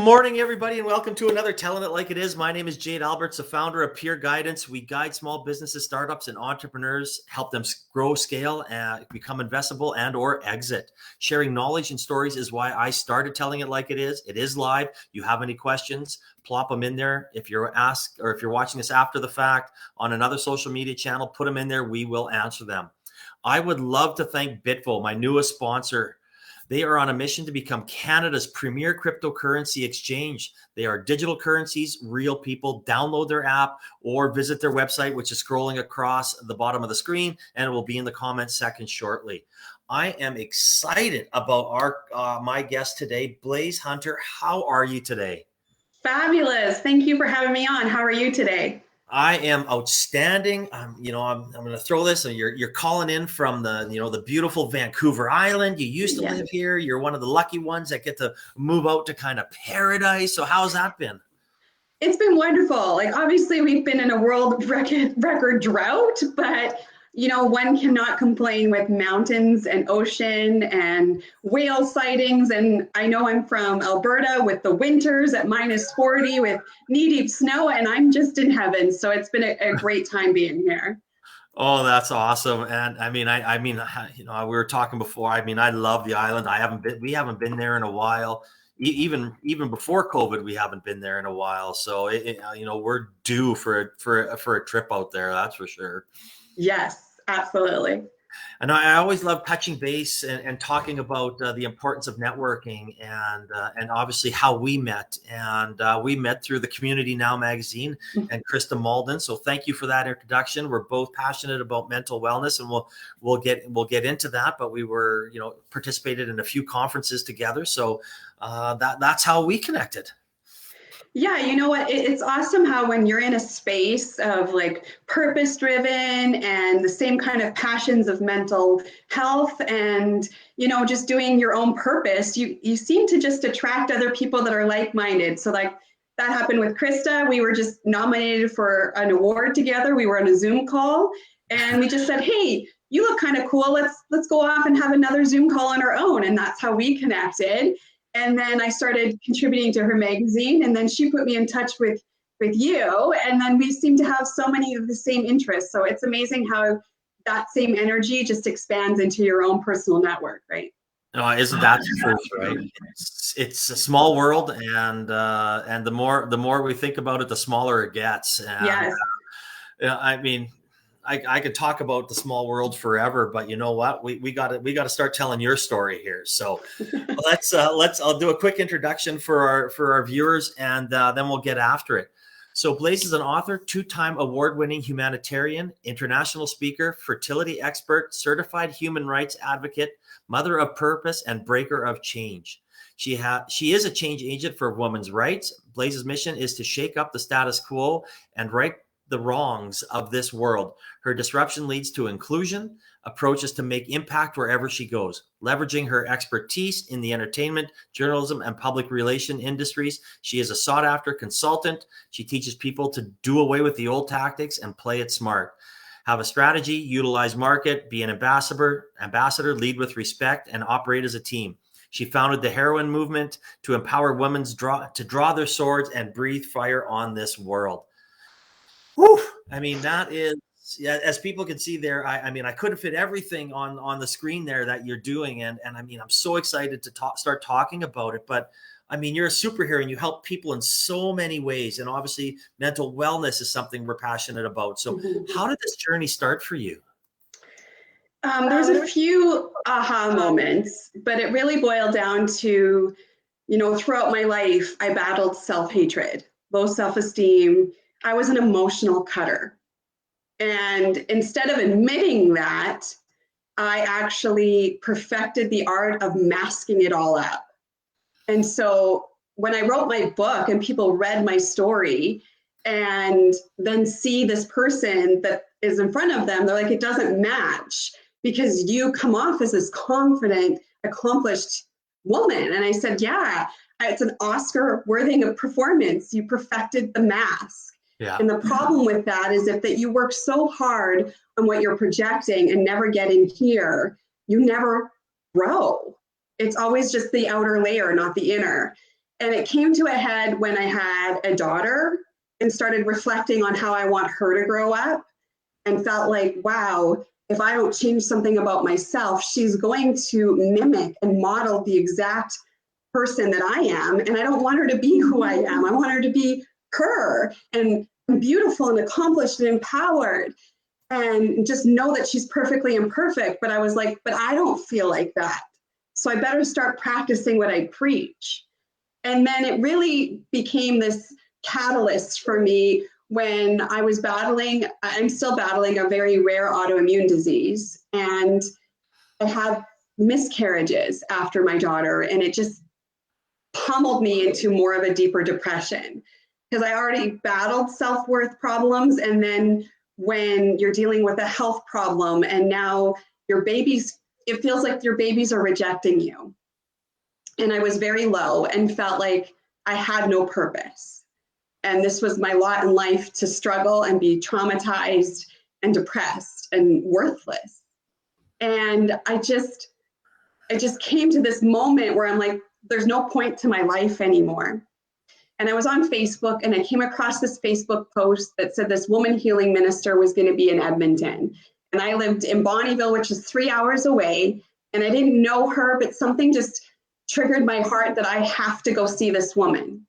Morning, everybody, and welcome to another Telling It Like It Is. My name is Jade Alberts, the founder of Peer Guidance. We guide small businesses, startups, and entrepreneurs, help them grow, scale, and become investable and or exit. Sharing knowledge and stories is why I started Telling It Like It Is. It is live. You have any questions, plop them in there. If you're asked or if you're watching this after the fact on another social media channel, put them in there. We will answer them. I would love to thank Bitvo, my newest sponsor. They are on a mission to become Canada's premier cryptocurrency exchange. They are digital currencies, real people. Download their app or visit their website, which is scrolling across the bottom of the screen, and it will be in the comments section shortly. I am excited about my guest today, Blaise Hunter. How are you today? Fabulous. Thank you for having me on. How are you today? I am outstanding. I'm going to throw this. And you're calling in from the beautiful Vancouver Island. You used to live here. You're one of the lucky ones that get to move out to kind of paradise. So how's that been? It's been wonderful. Like, obviously we've been in a world record drought, but one cannot complain with mountains and ocean and whale sightings. And I know I'm from Alberta with the winters at -40 with knee-deep snow, and I'm just in heaven. So it's been a great time being here. Oh, that's awesome. And we were talking before. I love the island. We haven't been there in a while. Even before COVID, we haven't been there in a while. So we're due for a trip out there. That's for sure. Yes, absolutely. And I always love touching base and talking about the importance of networking and obviously how we met. And we met through the Community Now magazine and Krista Malden. So thank you for that introduction. We're both passionate about mental wellness, and we'll get into that. But we were participated in a few conferences together. So that's how we connected. Yeah, you know what? It's awesome how when you're in a space of like purpose-driven and the same kind of passions of mental health and, just doing your own purpose, you seem to just attract other people that are like-minded. So like that happened with Krista. We were just nominated for an award together. We were on a Zoom call and we just said, hey, you look kind of cool. Let's go off and have another Zoom call on our own. And that's how we connected. And then I started contributing to her magazine, and then she put me in touch with you. And then we seem to have so many of the same interests. So it's amazing how that same energy just expands into your own personal network, right? No, isn't that the truth, right? It's a small world, and the more we think about it, the smaller it gets. And, yes. I could talk about the small world forever, but you know what? We got to start telling your story here. So I'll do a quick introduction for our viewers, and then we'll get after it. So Blaise is an author, 2-time award-winning humanitarian, international speaker, fertility expert, certified human rights advocate, mother of purpose, and breaker of change. She is a change agent for women's rights. Blaise's mission is to shake up the status quo and right the wrongs of this world. Her disruption leads to inclusion, approaches to make impact wherever she goes. Leveraging her expertise in the entertainment, journalism, and public relation industries, she is a sought-after consultant. She teaches people to do away with the old tactics and play it smart. Have a strategy, utilize market, be an ambassador, lead with respect, and operate as a team. She founded the heroine movement to empower women to draw their swords and breathe fire on this world. Whew. That is, as people can see there, I couldn't fit everything on the screen there that you're doing. And I'm so excited to start talking about it. But you're a superhero and you help people in so many ways. And obviously mental wellness is something we're passionate about. So how did this journey start for you? There's a few aha moments, but it really boiled down to, throughout my life, I battled self-hatred, low self-esteem. I was an emotional cutter. And instead of admitting that, I actually perfected the art of masking it all up. And so when I wrote my book and people read my story and then see this person that is in front of them, they're like, it doesn't match because you come off as this confident, accomplished woman. And I said, yeah, it's an Oscar-worthy performance. You perfected the mask. Yeah. And the problem with that is that you work so hard on what you're projecting and never get in here, you never grow. It's always just the outer layer, not the inner. And it came to a head when I had a daughter and started reflecting on how I want her to grow up, and felt like, wow, if I don't change something about myself, she's going to mimic and model the exact person that I am. And I don't want her to be who I am. I want her to be her and beautiful and accomplished and empowered, and just know that she's perfectly imperfect. But I was like, but I don't feel like that. So I better start practicing what I preach. And then it really became this catalyst for me when I was I'm still battling a very rare autoimmune disease. And I had miscarriages after my daughter, and it just pummeled me into more of a deeper depression, because I already battled self-worth problems. And then when you're dealing with a health problem, and now it feels like your babies are rejecting you. And I was very low and felt like I had no purpose. And this was my lot in life, to struggle and be traumatized and depressed and worthless. And I just came to this moment where I'm like, there's no point to my life anymore. And I was on Facebook, and I came across this Facebook post that said this woman healing minister was going to be in Edmonton. And I lived in Bonnyville, which is 3 hours away. And I didn't know her, but something just triggered my heart that I have to go see this woman.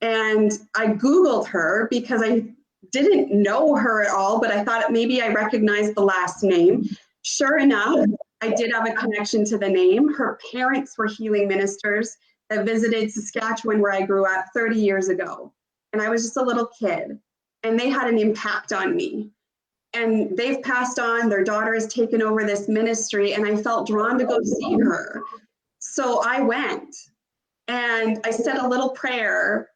And I Googled her because I didn't know her at all, but I thought maybe I recognized the last name. Sure enough, I did have a connection to the name. Her parents were healing ministers that visited Saskatchewan, where I grew up 30 years ago. And I was just a little kid, and they had an impact on me. And they've passed on, their daughter has taken over this ministry, and I felt drawn to go see her. So I went, and I said a little prayer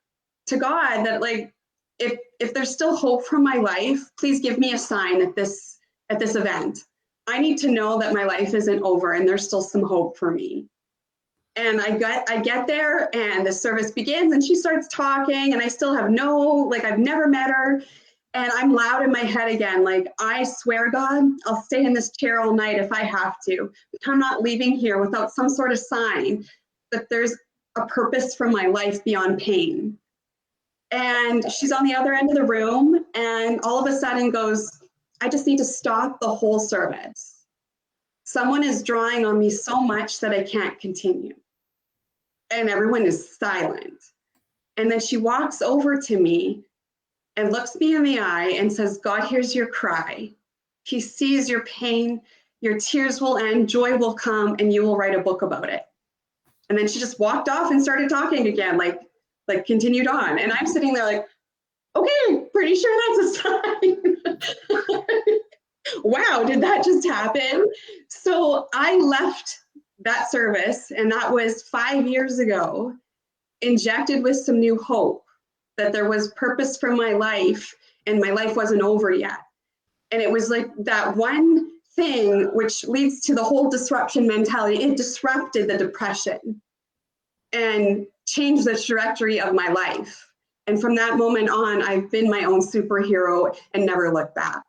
to God that, like, if there's still hope for my life, please give me a sign at this event. I need to know that my life isn't over and there's still some hope for me. And I get there, and the service begins, and she starts talking, and I still have I've never met her. And I'm loud in my head again, like, I swear, God, I'll stay in this chair all night if I have to. But I'm not leaving here without some sort of sign that there's a purpose for my life beyond pain. And she's on the other end of the room, and all of a sudden goes, I just need to stop the whole service. Someone is drawing on me so much that I can't continue. And everyone is silent. And then she walks over to me and looks me in the eye and says, God hears your cry. He sees your pain. Your tears will end, joy will come, and you will write a book about it. And then she just walked off and started talking again, like continued on. And I'm sitting there like, okay, pretty sure that's a sign. Wow, did that just happen? So I left that service, and that was 5 years ago, injected with some new hope that there was purpose for my life, and my life wasn't over yet. And it was like that one thing which leads to the whole disruption mentality. It disrupted the depression and changed the trajectory of my life. And from that moment on, I've been my own superhero and never looked back.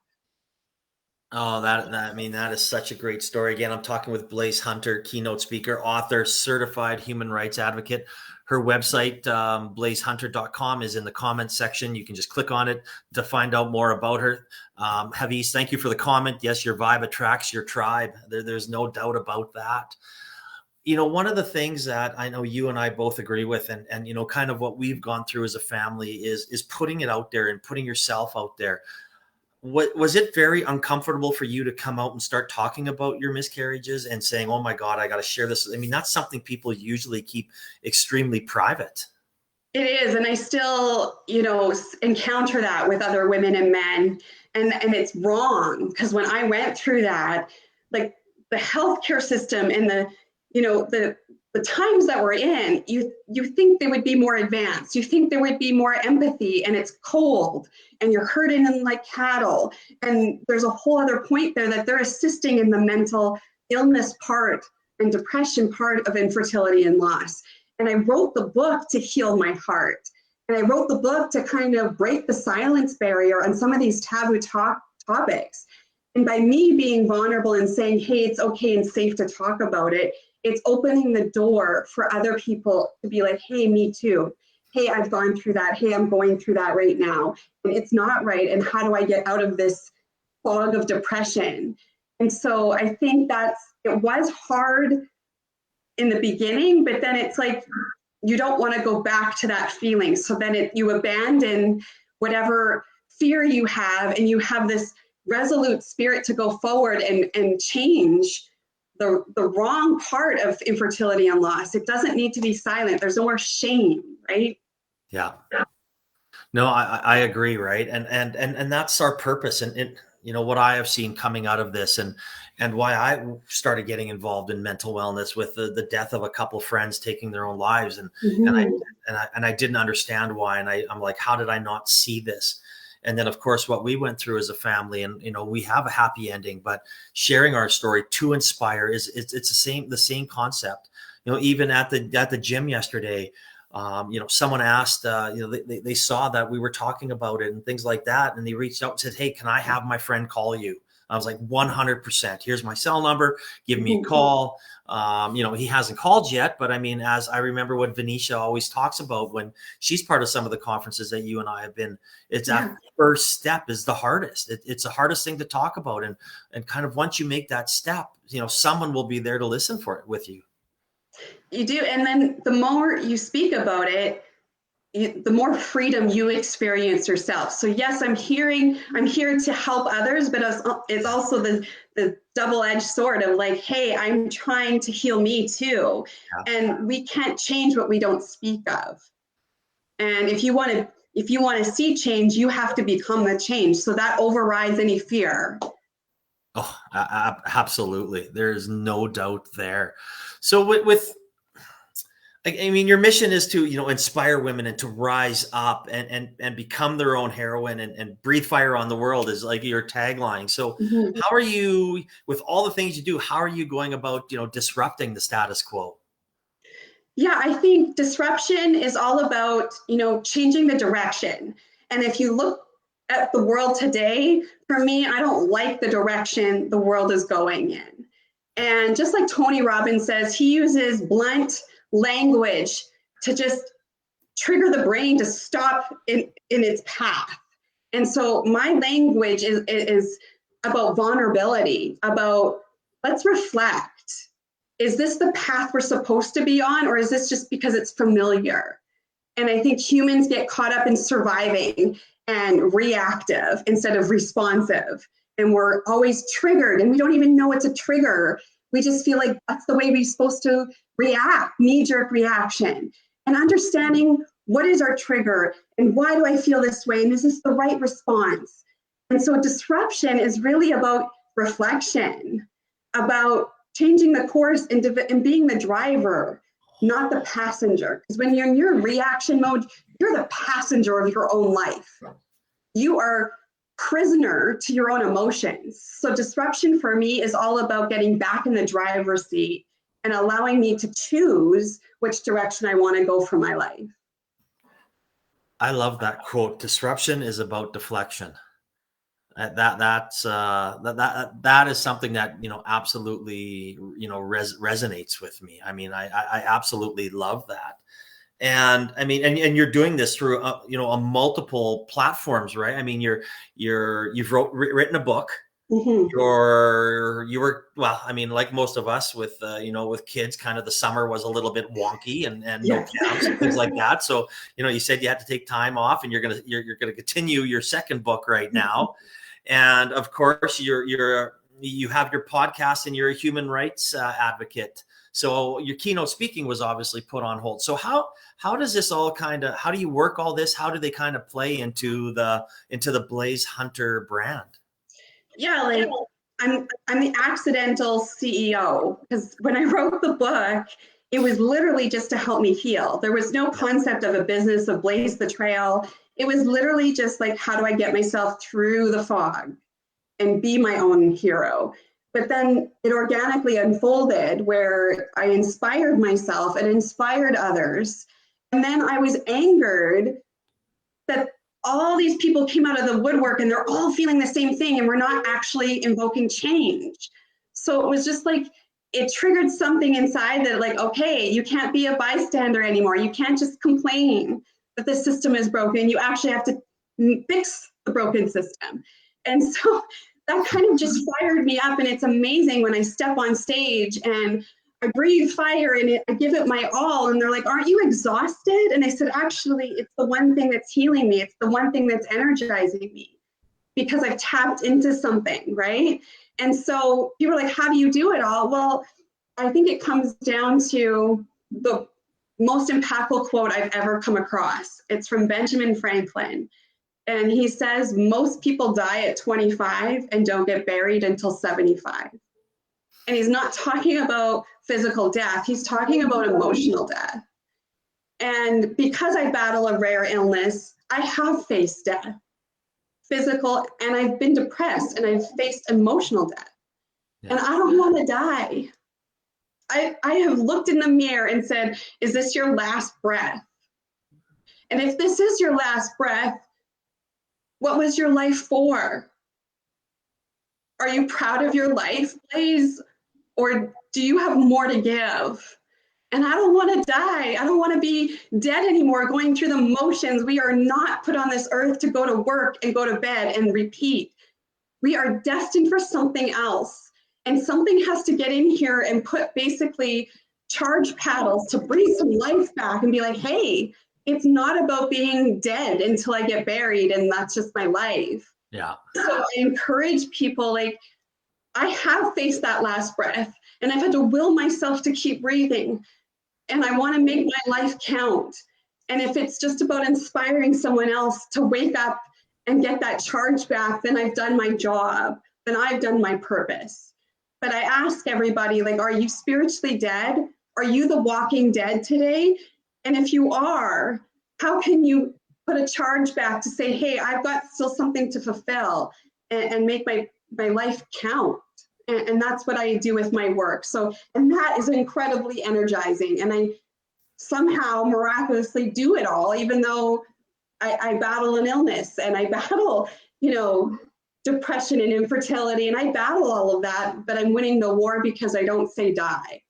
Oh, that is such a great story. Again, I'm talking with Blaise Hunter, keynote speaker, author, certified human rights advocate. Her website, blaisehunter.com, is in the comments section. You can just click on it to find out more about her. Havis, thank you for the comment. Yes, your vibe attracts your tribe. There's no doubt about that. You know, one of the things that I know you and I both agree with, and you know, kind of what we've gone through as a family is putting it out there and putting yourself out there. Was it very uncomfortable for you to come out and start talking about your miscarriages and saying, oh my God, I got to share this? I mean, that's something people usually keep extremely private. It is. And I still, encounter that with other women and men. And it's wrong, because when I went through that, like the healthcare system and the times that we're in, you think they would be more advanced. You think there would be more empathy, and it's cold, and you're herding them like cattle. And there's a whole other point there that they're assisting in the mental illness part and depression part of infertility and loss. And I wrote the book to heal my heart. And I wrote the book to kind of break the silence barrier on some of these taboo topics. And by me being vulnerable and saying, hey, it's okay and safe to talk about it, it's opening the door for other people to be like, hey, me too. Hey, I've gone through that. Hey, I'm going through that right now. And it's not right. And how do I get out of this fog of depression? And so I think it was hard in the beginning, but then it's like, you don't want to go back to that feeling. So then you abandon whatever fear you have, and you have this resolute spirit to go forward and change the wrong part of infertility and loss. It doesn't need to be silent. There's no more shame, right? Yeah. No, I agree, right? And that's our purpose. And what I have seen coming out of this, and why I started getting involved in mental wellness with the death of a couple friends taking their own lives, and I didn't understand why, and I'm like, how did I not see this? And then, of course, what we went through as a family, and we have a happy ending, but sharing our story to inspire it's the same concept. Even at the gym yesterday, someone asked, they saw that we were talking about it and things like that, and they reached out and said, hey, can I have my friend call you? I was like, 100%. Here's my cell number. Give me a call. He hasn't called yet, but I mean, as I remember what Venetia always talks about when she's part of some of the conferences that you and I have been, it's that first step is the hardest. It's the hardest thing to talk about. And kind of once you make that step, someone will be there to listen for it with you. You do. And then the more you speak about it, the more freedom you experience yourself. So yes, I'm here to help others, but it's also the double-edged sword of like, hey, I'm trying to heal me too. Yeah. And we can't change what we don't speak of. And if you want to see change, you have to become the change. So that overrides any fear. Oh, absolutely. There's no doubt there. So with I mean, your mission is to, inspire women and to rise up and become their own heroine and breathe fire on the world is like your tagline. So how are you, with all the things you do, how are you going about, disrupting the status quo? Yeah, I think disruption is all about, changing the direction. And if you look at the world today, for me, I don't like the direction the world is going in. And just like Tony Robbins says, he uses blunt language to just trigger the brain to stop in its path. And so my language is about vulnerability, about let's reflect. Is this the path we're supposed to be on, or is this just because it's familiar? And I think humans get caught up in surviving and reactive instead of responsive. And we're always triggered, and we don't even know it's a trigger. We just feel like that's the way we're supposed to react, knee-jerk reaction. And understanding what is our trigger and why do I feel this way, and is this the right response? And so disruption is really about reflection, about changing the course and being the driver, not the passenger. Because when you're in your reaction mode, you're the passenger of your own life. You are prisoner to your own emotions. So disruption for me is all about getting back in the driver's seat and allowing me to choose which direction I want to go for my life. I love that quote. Disruption is about deflection. That is something that absolutely resonates with me. I mean, I absolutely love that. And I mean, and you're doing this through on multiple platforms, right? I mean, you've written a book. Mm-hmm. You were well, I mean, like most of us with with kids, kind of the summer was a little bit wonky and no camps and things like that. So you said you had to take time off, and you're gonna continue your second book right now. And of course, you have your podcast and you're a human rights advocate. So your keynote speaking was obviously put on hold. So how does this all how do you work all this? How do they kind of play into the Blaise Hunter brand? Yeah, like I'm the accidental CEO, because when I wrote the book, it was literally just to help me heal. There was no concept of a business of Blaise The Trail. It was literally just like, how do I get myself through the fog and be my own hero? But then it organically unfolded where I inspired myself and inspired others. And then I was angered that all these people came out of the woodwork and they're all feeling the same thing, and we're not actually invoking change. So it was just like, it triggered something inside that like, okay, you can't be a bystander anymore. You can't just complain that the system is broken. You actually have to fix the broken system. And so that kind of just fired me up. And it's amazing when I step on stage and I breathe fire and I give it my all. And they're like, aren't you exhausted? And I said, actually, it's the one thing that's healing me. It's the one thing that's energizing me because I've tapped into something, right? And so people are like, how do you do it all? Well, I think it comes down to the most impactful quote I've ever come across. It's from Benjamin Franklin. And he says, most people die at 25 and don't get buried until 75. And he's not talking about physical death. He's talking about emotional death. And because I battle a rare illness, I have faced death, physical, and I've been depressed and I've faced emotional death. Yeah. And I don't want to die. I have looked in the mirror and said, is this your last breath? And if this is your last breath, what was your life for? Are you proud of your life, Blaise? Or do you have more to give? And I don't want to die. I don't want to be dead anymore, going through the motions. We are not put on this earth to go to work and go to bed and repeat. We are destined for something else. And something has to get in here and put basically charge paddles to breathe some life back and be like, hey, it's not about being dead until I get buried and that's just my life. Yeah. So I encourage people, like, I have faced that last breath and I've had to will myself to keep breathing. And I want to make my life count. And if it's just about inspiring someone else to wake up and get that charge back, then I've done my job. Then I've done my purpose. But I ask everybody, like, are you spiritually dead? Are you the walking dead today? And if you are, how can you put a charge back to say, hey, I've got still something to fulfill and make my life count? And that's what I do with my work. So, and that is incredibly energizing. And I somehow miraculously do it all, even though I battle an illness and I battle, depression and infertility, and I battle all of that, but I'm winning the war because I don't say die.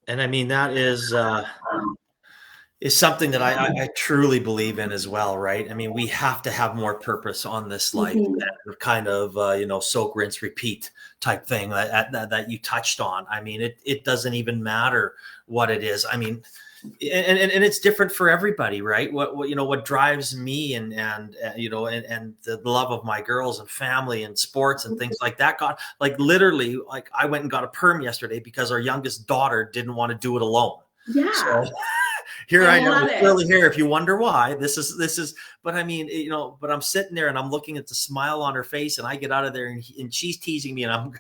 And I mean, that is something that I truly believe in as well, right? I mean, we have to have more purpose on this life, kind of, soak, rinse, repeat type thing that you touched on. I mean, it doesn't even matter what it is. I mean, and it's different for everybody, right? What drives me and the love of my girls and family and sports and things like that. God, like literally, like I went and got a perm yesterday because our youngest daughter didn't want to do it alone. Yeah. So here I am with curly hair. If you wonder why, this is, but I mean, but I'm sitting there and I'm looking at the smile on her face and I get out of there and she's teasing me and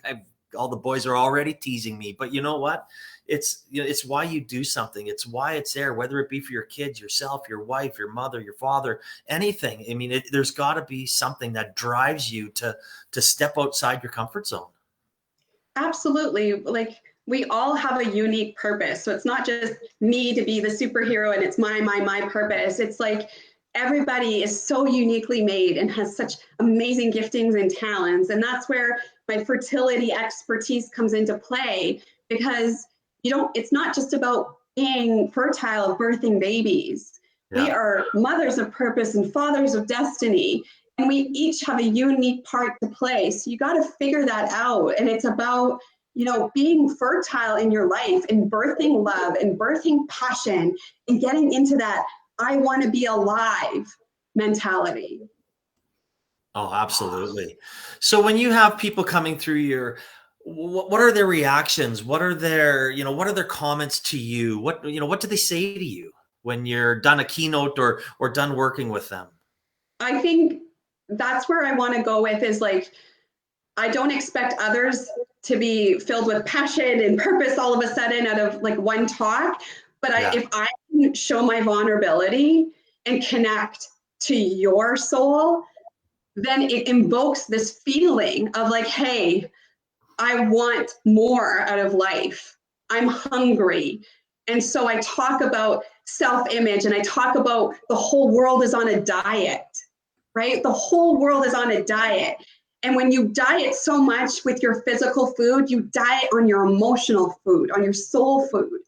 all the boys are already teasing me. But you know what? It's why you do something. It's why it's there, whether it be for your kids, yourself, your wife, your mother, your father, anything. I mean, there's got to be something that drives you to step outside your comfort zone. Absolutely. Like, we all have a unique purpose. So it's not just me to be the superhero and it's my purpose. It's like everybody is so uniquely made and has such amazing giftings and talents. And that's where my fertility expertise comes into play, because it's not just about being fertile, birthing babies. Yeah. We are mothers of purpose and fathers of destiny, and we each have a unique part to play. So you got to figure that out. And it's about, being fertile in your life and birthing love and birthing passion and getting into that I want to be alive mentality. Oh, absolutely. So when you have people coming through what are their reactions? What are their comments to you? What do they say to you when you're done a keynote or done working with them? I think that's where I want to go with is, like, I don't expect others to be filled with passion and purpose all of a sudden out of like one talk. But if I can show my vulnerability and connect to your soul, then it invokes this feeling of like, hey, I want more out of life. I'm hungry. And so I talk about self-image and I talk about the whole world is on a diet, right? The whole world is on a diet. And when you diet so much with your physical food, you diet on your emotional food, on your soul food.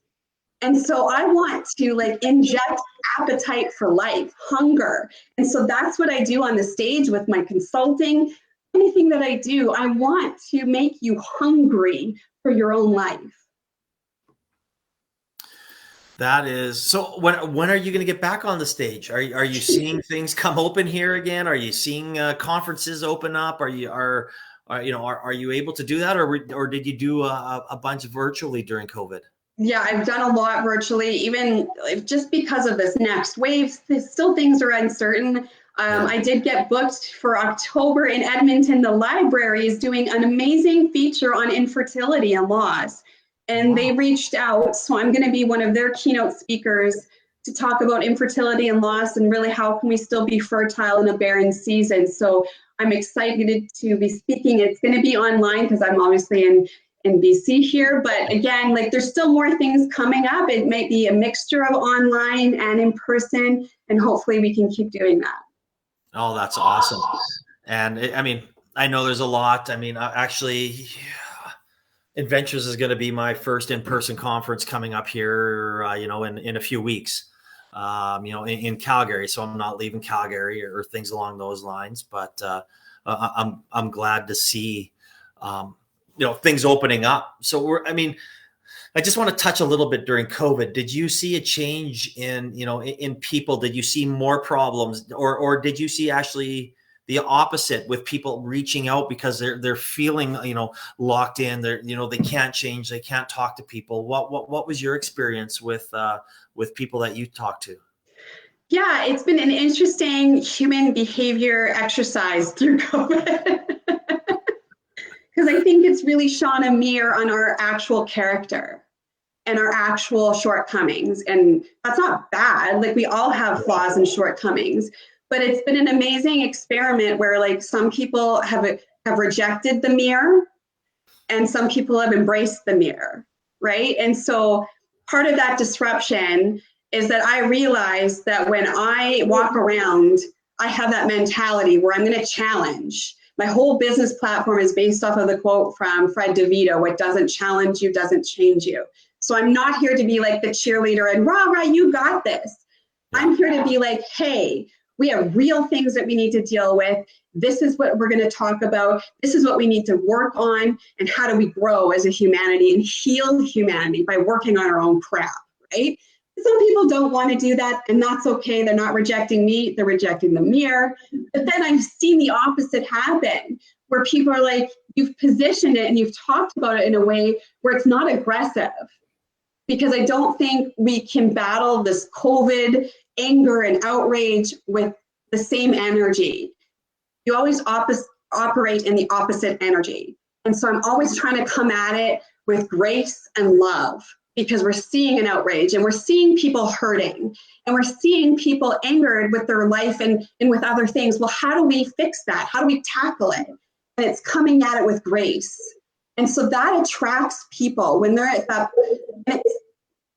And so I want to like inject appetite for life, hunger. And so that's what I do on the stage with my consulting. Anything that I do, I want to make you hungry for your own life. That is so. When are you going to get back on the stage? Are you seeing things come open here again? Are you seeing conferences open up? Are you able to do that, or did you do a bunch virtually during COVID? Yeah, I've done a lot virtually, even just because of this next wave. Still, things are uncertain. I did get booked for October in Edmonton. The library is doing an amazing feature on infertility and loss. And they reached out, so I'm going to be one of their keynote speakers to talk about infertility and loss and really how can we still be fertile in a barren season. So I'm excited to be speaking. It's going to be online because I'm obviously in BC here, but again, like there's still more things coming up. It might be a mixture of online and in person, and hopefully we can keep doing that. Oh, that's awesome. And I mean, I know there's a lot. I mean, actually, Adventures is going to be my first in-person conference coming up here, in a few weeks, in Calgary. So I'm not leaving Calgary or things along those lines, but I'm glad to see, things opening up. So I just want to touch a little bit during COVID. Did you see a change in people? Did you see more problems, or did you see actually the opposite with people reaching out because they're feeling, locked in, they can't change, they can't talk to people? What was your experience with people that you talked to? Yeah, it's been an interesting human behavior exercise through COVID. Because I think it's really shone a mirror on our actual character and our actual shortcomings. And that's not bad. Like we all have flaws and shortcomings. But it's been an amazing experiment where like some people have rejected the mirror and some people have embraced the mirror, right? And so part of that disruption is that I realize that when I walk around, I have that mentality where I'm going to challenge. My whole business platform is based off of the quote from Fred DeVito: what doesn't challenge you doesn't change you. So I'm not here to be like the cheerleader and rah, rah, you got this. I'm here to be like, hey, we have real things that we need to deal with. This is what we're going to talk about. This is what we need to work on. And how do we grow as a humanity and heal humanity by working on our own crap, right? Some people don't want to do that, and that's okay. They're not rejecting me, they're rejecting the mirror. But then I've seen the opposite happen, where people are like, you've positioned it and you've talked about it in a way where it's not aggressive. Because I don't think we can battle this COVID anger and outrage with the same energy. You always operate in the opposite energy. And so I'm always trying to come at it with grace and love, because we're seeing an outrage and we're seeing people hurting and we're seeing people angered with their life and with other things. Well, how do we fix that? How do we tackle it? And it's coming at it with grace. And so that attracts people when they're at that.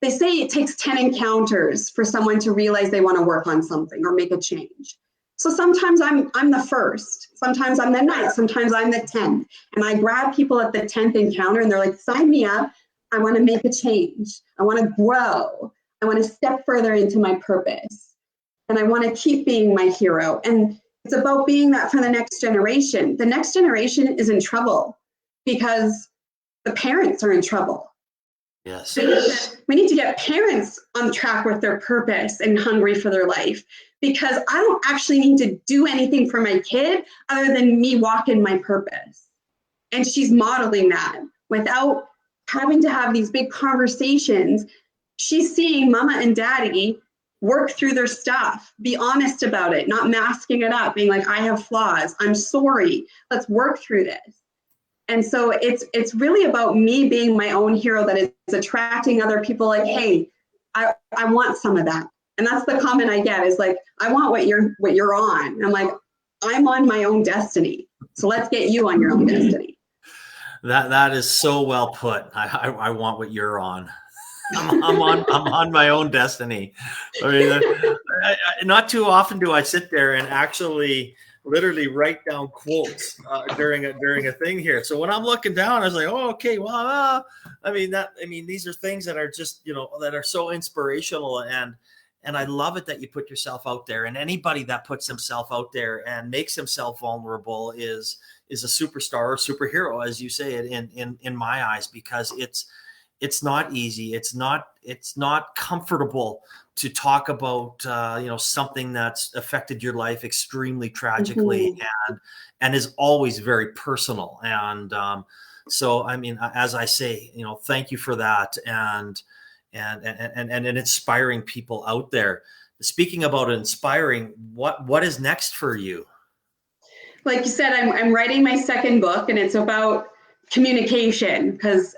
They say it takes 10 encounters for someone to realize they want to work on something or make a change. So sometimes I'm the first, sometimes I'm the 9th, sometimes I'm the 10th. And I grab people at the 10th encounter and they're like, sign me up. I want to make a change. I want to grow. I want to step further into my purpose. And I want to keep being my hero. And it's about being that for the next generation. The next generation is in trouble because the parents are in trouble. Yes. We need to get parents on track with their purpose and hungry for their life, because I don't actually need to do anything for my kid other than me walk in my purpose. And she's modeling that without having to have these big conversations. She's seeing mama and daddy work through their stuff, be honest about it, not masking it up, being like, I have flaws, I'm sorry, let's work through this. And so it's really about me being my own hero that is attracting other people like, hey, I want some of that. And that's the comment I get is like, I want what you're on. And I'm like, I'm on my own destiny. So let's get you on your own destiny. That is so well put. I want what you're on. I'm on my own destiny. I mean, not too often do I sit there and actually literally write down quotes during a thing here. So when I'm looking down, I was like, oh, okay, well, I mean, these are things that are just, that are so inspirational, and I love it that you put yourself out there. And anybody that puts himself out there and makes himself vulnerable is a superstar or superhero, as you say it, in my eyes, because it's not easy. It's not comfortable to talk about something that's affected your life extremely tragically, and is always very personal. And so, I mean, as I say, thank you for that, and inspiring people out there. Speaking about inspiring, what is next for you? Like you said, I'm writing my second book, and it's about communication, because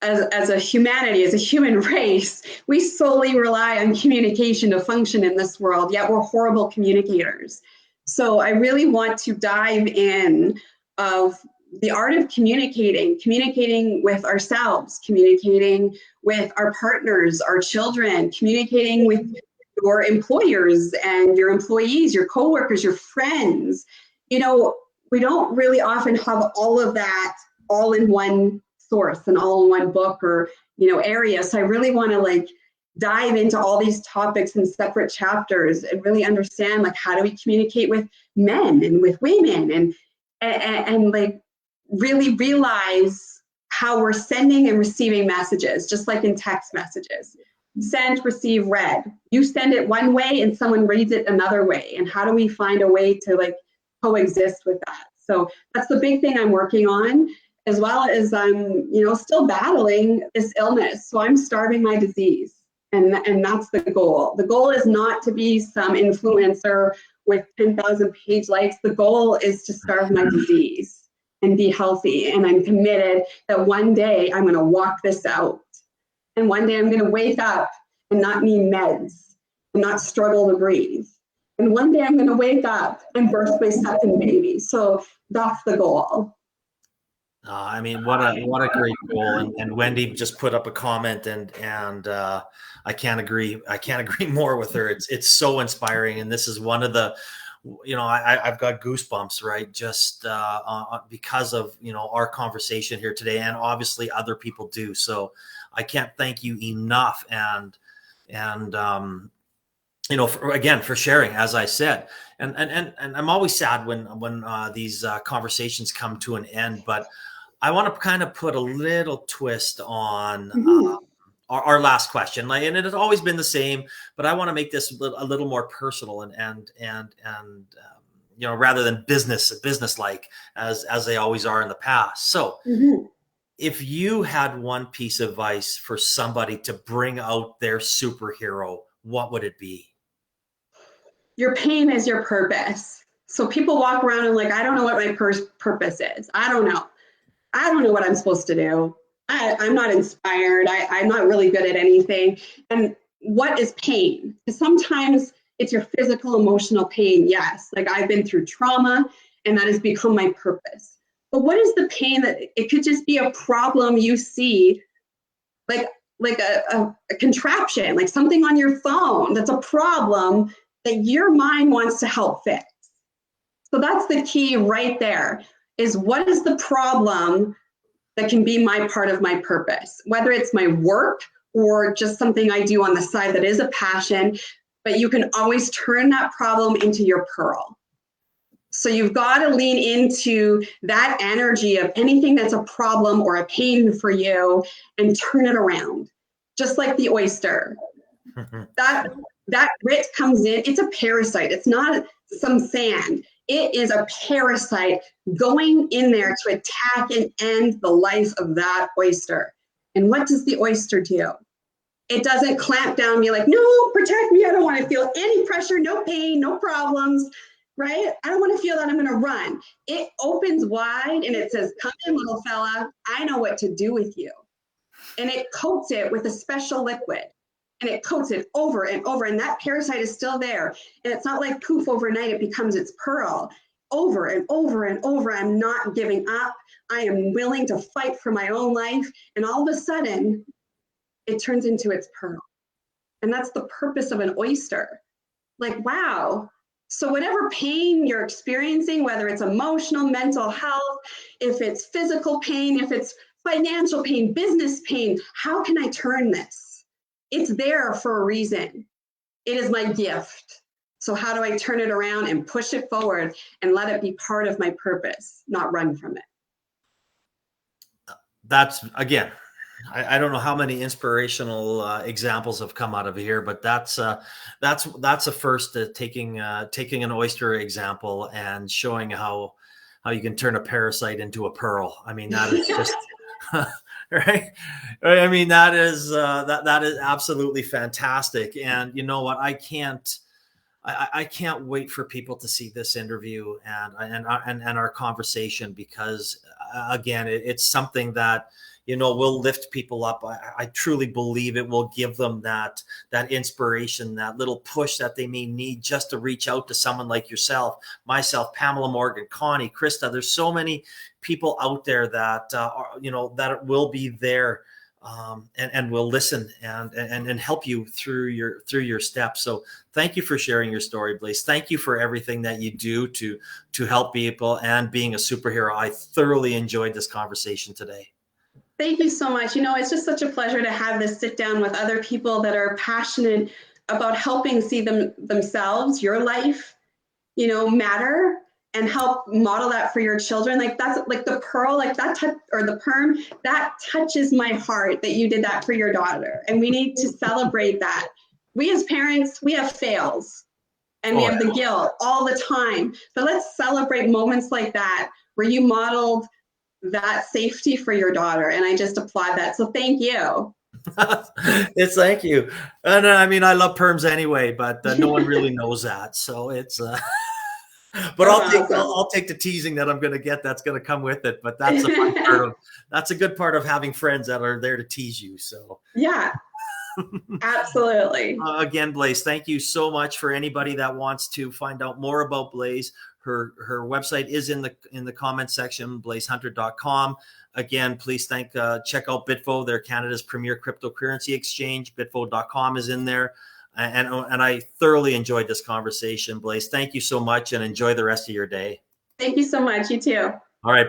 as a humanity, as a human race, we solely rely on communication to function in this world, yet we're horrible communicators. So I really want to dive in of the art of communicating with ourselves, communicating with our partners, our children, communicating with your employers and your employees, your coworkers, your friends. We don't really often have all of that all in one source and all in one book or area. So I really want to dive into all these topics in separate chapters and really understand how do we communicate with men and with women, and really realize how we're sending and receiving messages, just like in text messages. Send, receive, read. You send it one way and someone reads it another way. And how do we find a way to coexist with that? So that's the big thing I'm working on, as well as I'm, still battling this illness. So I'm starving my disease, and that's the goal. The goal is not to be some influencer with 10,000 page likes. The goal is to starve my disease and be healthy. And I'm committed that one day I'm going to walk this out. And one day I'm going to wake up and not need meds and not struggle to breathe. And one day I'm going to wake up and birth my second baby. So that's the goal. I mean, what a great goal. And Wendy just put up a comment, and I can't agree more with her. It's so inspiring. And this is one of the, I've got goosebumps, right? Just because of, our conversation here today, and obviously other people do. So I can't thank you enough. And for sharing, as I said, and I'm always sad when these conversations come to an end, but I want to kind of put a little twist on our last question, and it has always been the same, but I want to make this a little more personal and rather than business like as they always are in the past. So, if you had one piece of advice for somebody to bring out their superhero, what would it be? Your pain is your purpose. So people walk around and I don't know what my purpose is. I don't know what I'm supposed to do. I'm not inspired. I'm not really good at anything. And what is pain? Because sometimes it's your physical, emotional pain. Yes. I've been through trauma, and that has become my purpose. But what is the pain that it could just be a problem you see, like a contraption, like something on your phone that's a problem that your mind wants to help fix. So that's the key right there, is what is the problem that can be my part of my purpose, whether it's my work or just something I do on the side that is a passion, but you can always turn that problem into your pearl. So you've got to lean into that energy of anything that's a problem or a pain for you and turn it around, just like the oyster. That grit comes in, it's a parasite. It's not some sand. It is a parasite going in there to attack and end the life of that oyster. And what does the oyster do? It doesn't clamp down and be like, no, protect me. I don't want to feel any pressure, no pain, no problems, right? I don't want to feel that I'm going to run. It opens wide and it says, come in, little fella. I know what to do with you. And it coats it with a special liquid. And it coats it over and over, and that parasite is still there. And it's not like poof, overnight it becomes its pearl. Over and over and over, I'm not giving up. I am willing to fight for my own life. And all of a sudden, it turns into its pearl. And that's the purpose of an oyster. Wow. So whatever pain you're experiencing, whether it's emotional, mental health, if it's physical pain, if it's financial pain, business pain, how can I turn this? It's there for a reason. It is my gift. So how do I turn it around and push it forward and let it be part of my purpose, not run from it? That's, again, I don't know how many inspirational examples have come out of here, but that's a first, taking an oyster example and showing how you can turn a parasite into a pearl. I mean, that is just right. I mean, that is that is absolutely fantastic. And you know what? I can't wait for people to see this interview and our conversation, because again, it's something that, you know, will lift people up. I truly believe it will give them that inspiration, that little push that they may need just to reach out to someone like yourself, myself, Pamela Morgan, Connie, Krista. There's so many people out there that you know, that will be there, and will listen and help you through your steps. So thank you for sharing your story, Blaise. Thank you for everything that you do to help people and being a superhero. I thoroughly enjoyed this conversation today. Thank you so much. You know, it's just such a pleasure to have this sit down with other people that are passionate about helping see themselves, your life, you know, matter, and help model that for your children. Like, that's like the pearl, like that or the perm, that touches my heart that you did that for your daughter. And we need to celebrate that. We as parents, we have fails and we have the guilt all the time. But let's celebrate moments like that where you modeled that safety for your daughter. And I just applaud that. So thank you. It's, thank you. And I mean, I love perms anyway, but no one really knows that. So it's, but I'll take the teasing that I'm going to get. That's going to come with it. But that's a fun part of, that's a good part of having friends that are there to tease you. So yeah, absolutely. Again, Blaise, thank you so much. For anybody that wants to find out more about Blaise, her website is in the comment section, blaisehunter.com. Again, please check out Bitvo. They're Canada's premier cryptocurrency exchange. Bitvo.com is in there. And I thoroughly enjoyed this conversation, Blaise. Thank you so much, and enjoy the rest of your day. Thank you so much. You too. All right.